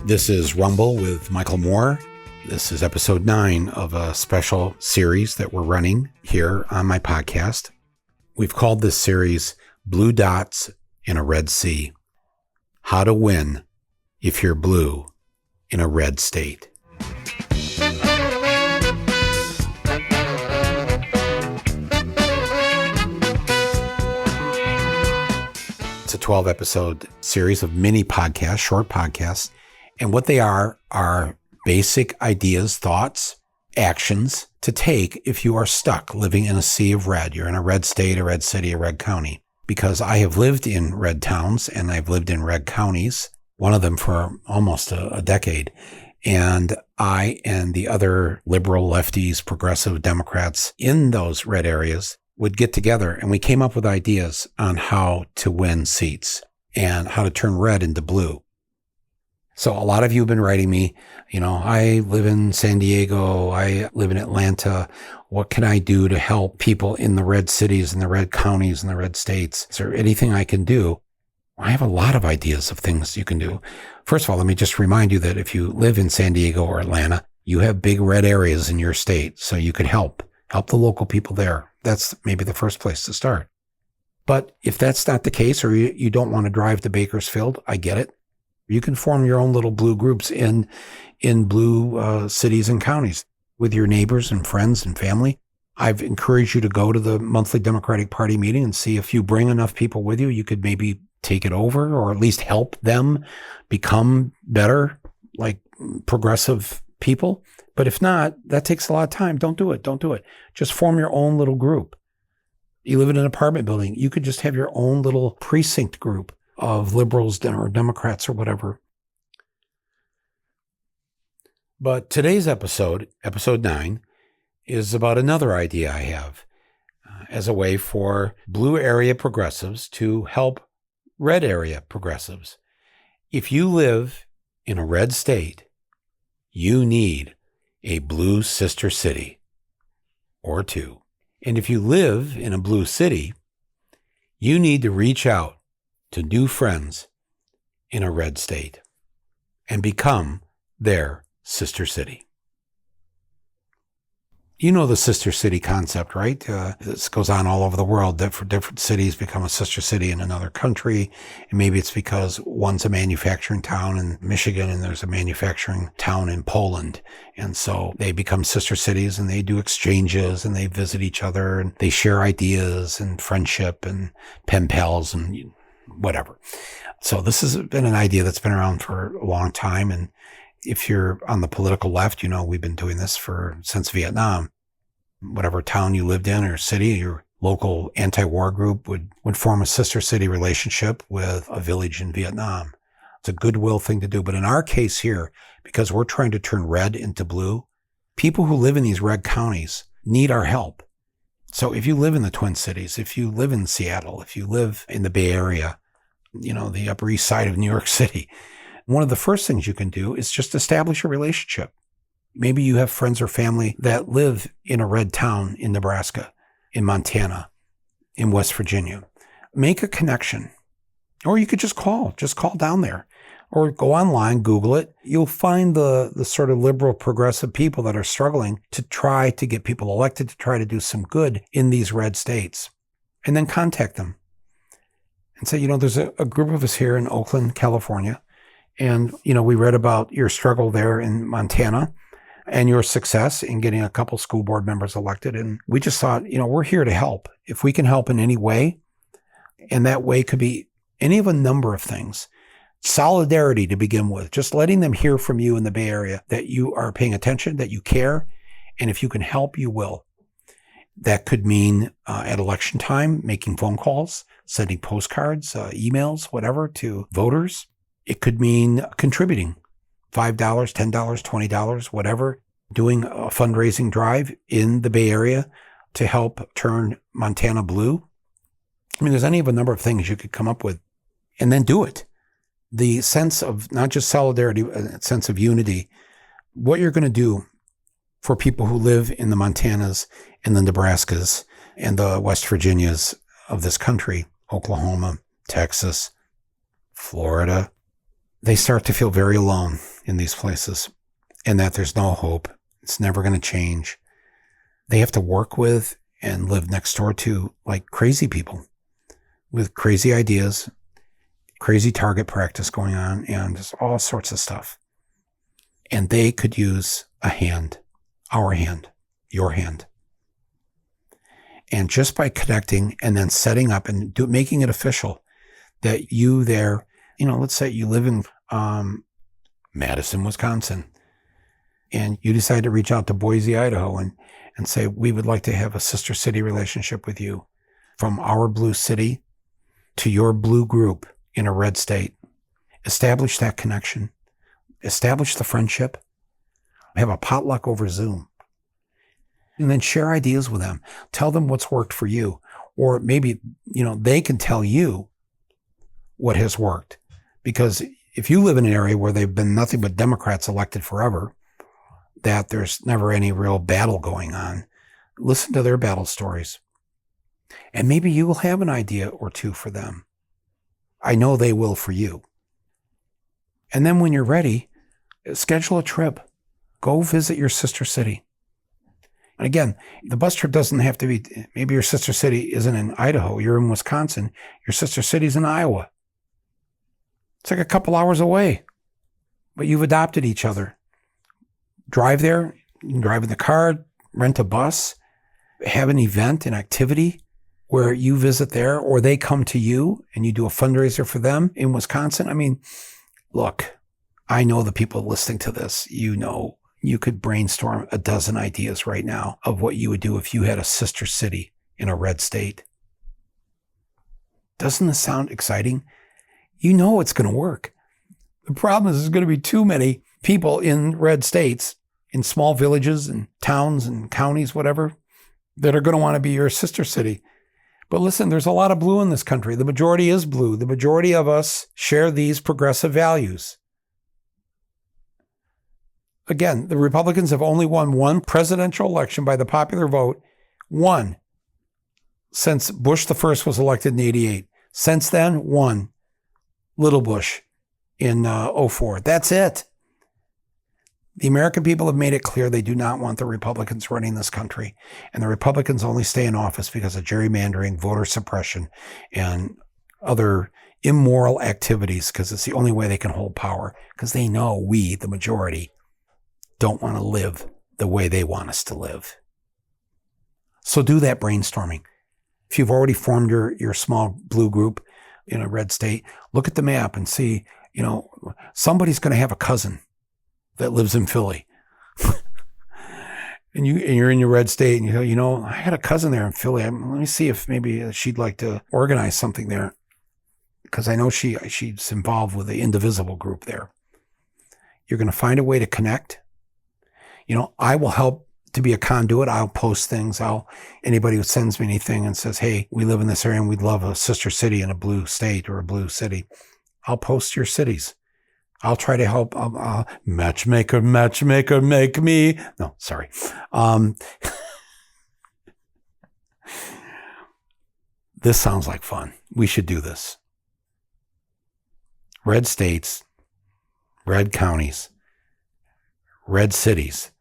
This is Rumble with Michael Moore. This is episode 9 of a special series that we're running here on my podcast. We've called this series Blue Dots in a Red Sea. How to win if you're blue in a red state. It's a 12-episode series of mini podcasts, short podcasts. And what they are basic ideas, thoughts, actions to take if you are stuck living in a sea of red. You're in a red state, a red city, a red county. Because I have lived in red towns and I've lived in red counties, one of them for almost a decade. And I and the other liberal, lefties, progressive Democrats in those red areas would get together and we came up with ideas on how to win seats and how to turn red into blue. So a lot of you have been writing me, I live in San Diego, I live in Atlanta. What can I do to help people in the red cities and the red counties and the red states? Is there anything I can do? I have a lot of ideas of things you can do. First of all, let me just remind you that if you live in San Diego or Atlanta, you have big red areas in your state, so you could help the local people there. That's maybe the first place to start. But if that's not the case, or you don't want to drive to Bakersfield, I get it. You can form your own little blue groups in blue cities and counties with your neighbors and friends and family. I've encouraged you to go to the monthly Democratic Party meeting and see if you bring enough people with you, you could maybe take it over or at least help them become better, like progressive people. But if not, that takes a lot of time. Don't do it. Just form your own little group. You live in an apartment building. You could just have your own little precinct group of liberals or Democrats or whatever. But today's episode 9, is about another idea I have as a way for blue area progressives to help red area progressives. If you live in a red state, you need a blue sister city or two. And if you live in a blue city, you need to reach out to new friends in a red state and become their sister city. You know the sister city concept, right? This goes on all over the world, that for different cities become a sister city in another country. And maybe it's because one's a manufacturing town in Michigan and there's a manufacturing town in Poland. And so they become sister cities and they do exchanges and they visit each other and they share ideas and friendship and pen pals and whatever. So this has been an idea that's been around for a long time. And if you're on the political left, we've been doing this since Vietnam. Whatever town you lived in or city, your local anti-war group would form a sister city relationship with a village in Vietnam. It's a goodwill thing to do. But in our case here, because we're trying to turn red into blue, people who live in these red counties need our help. So if you live in the Twin Cities, if you live in Seattle, if you live in the Bay Area, the Upper East Side of New York City, one of the first things you can do is just establish a relationship. Maybe you have friends or family that live in a red town in Nebraska, in Montana, in West Virginia. Make a connection. Or you could just call down there. Or go online, Google it. You'll find the sort of liberal progressive people that are struggling to try to get people elected, to try to do some good in these red states. And then contact them and say, there's a group of us here in Oakland, California. And, we read about your struggle there in Montana and your success in getting a couple school board members elected. And we just thought, we're here to help. If we can help in any way, and that way could be any of a number of things. Solidarity to begin with, just letting them hear from you in the Bay Area that you are paying attention, that you care. And if you can help, you will. That could mean at election time, making phone calls, sending postcards, emails, whatever, to voters. It could mean contributing $5, $10, $20, whatever, doing a fundraising drive in the Bay Area to help turn Montana blue. There's any of a number of things you could come up with and then do it. The sense of not just solidarity, a sense of unity, what you're going to do for people who live in the Montanas and the Nebraskas and the West Virginias of this country, Oklahoma, Texas, Florida, they start to feel very alone. in these places and that there's no hope. It's never going to change. They have to work with and live next door to like crazy people with crazy ideas, crazy target practice going on, and just all sorts of stuff. And they could use a hand, our hand, your hand. And just by connecting and then setting up and making it official that you there, let's say you live in Madison, Wisconsin, and you decide to reach out to Boise, Idaho, and say, we would like to have a sister city relationship with you from our blue city to your blue group in a red state. Establish that connection. Establish the friendship. Have a potluck over Zoom. And then share ideas with them. Tell them what's worked for you. Or maybe, they can tell you what has worked. Because if you live in an area where they've been nothing but Democrats elected forever, that there's never any real battle going on, listen to their battle stories. And maybe you will have an idea or two for them. I know they will for you. And then when you're ready, schedule a trip. Go visit your sister city. And again, the bus trip doesn't have to be, maybe your sister city isn't in Idaho, you're in Wisconsin, your sister city's in Iowa. It's like a couple hours away, but you've adopted each other. Drive there, you can drive in the car, rent a bus, have an event, an activity where you visit there or they come to you and you do a fundraiser for them in Wisconsin. I mean, look, I know the people listening to this, you could brainstorm a dozen ideas right now of what you would do if you had a sister city in a red state. Doesn't this sound exciting? You know it's going to work. The problem is there's going to be too many people in red states, in small villages and towns and counties, whatever, that are going to want to be your sister city. But listen, there's a lot of blue in this country. The majority is blue. The majority of us share these progressive values. Again, the Republicans have only won one presidential election by the popular vote, one, since Bush the first was elected in 88. Since then, one, Little Bush in 04. That's it. The American people have made it clear they do not want the Republicans running this country. And the Republicans only stay in office because of gerrymandering, voter suppression, and other immoral activities, because it's the only way they can hold power, because they know we, the majority, don't want to live the way they want us to live. So do that brainstorming. If you've already formed your small blue group in a red state, look at the map and see, somebody's going to have a cousin that lives in Philly. and you're in your red state and you go, I had a cousin there in Philly. Let me see if maybe she'd like to organize something there. Because I know she's involved with the Indivisible group there. You're going to find a way to connect. I will help to be a conduit. I'll post things. Anybody who sends me anything and says, hey, we live in this area and we'd love a sister city in a blue state or a blue city, I'll post your cities. I'll try to help. Matchmaker, make me. No, sorry. This sounds like fun. We should do this. Red states, red counties, red cities,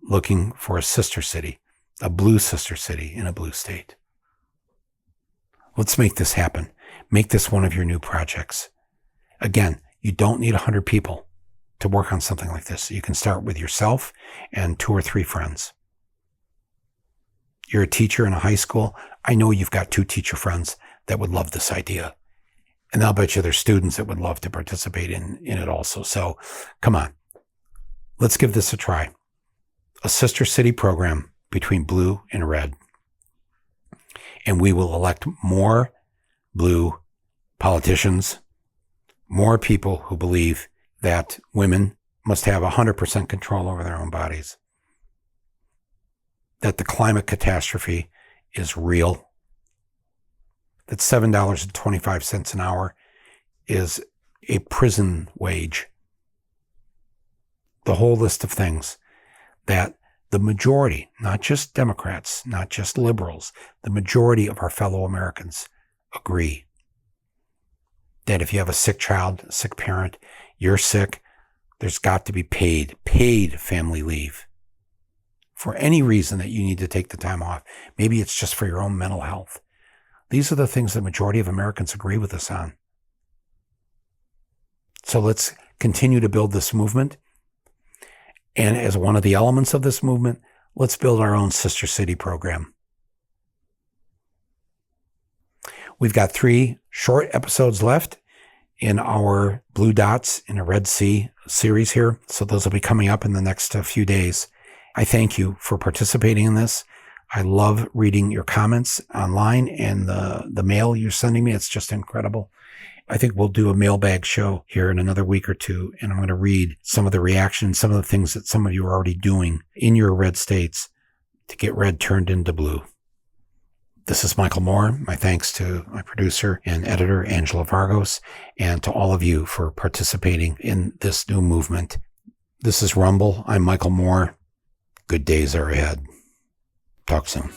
looking for a sister city, a blue sister city in a blue state. Let's make this happen. Make this one of your new projects. Again, you don't need 100 people to work on something like this. You can start with yourself and 2 or 3 friends. You're a teacher in a high school. I know you've got 2 teacher friends that would love this idea. And I'll bet you there's students that would love to participate in it also. So come on, let's give this a try. A sister city program between blue and red. And we will elect more blue politicians, more people who believe that women must have 100% control over their own bodies, that the climate catastrophe is real, that $7.25 an hour is a prison wage. The whole list of things that the majority, not just Democrats, not just liberals, the majority of our fellow Americans agree that if you have a sick child, a sick parent, you're sick, There's got to be paid family leave for any reason that you need to take the time off. Maybe it's just for your own mental health. These are the things the majority of Americans agree with us on. So let's continue to build this movement. And as one of the elements of this movement, let's build our own sister city program. We've got 3 short episodes left in our Blue Dots in a Red Sea series here. So those will be coming up in the next few days. I thank you for participating in this. I love reading your comments online and the mail you're sending me. It's just incredible. I think we'll do a mailbag show here in another week or 2, and I'm going to read some of the reactions, some of the things that some of you are already doing in your red states to get red turned into blue. This is Michael Moore. My thanks to my producer and editor, Angela Vargos, and to all of you for participating in this new movement. This is Rumble. I'm Michael Moore. Good days are ahead. Talk soon.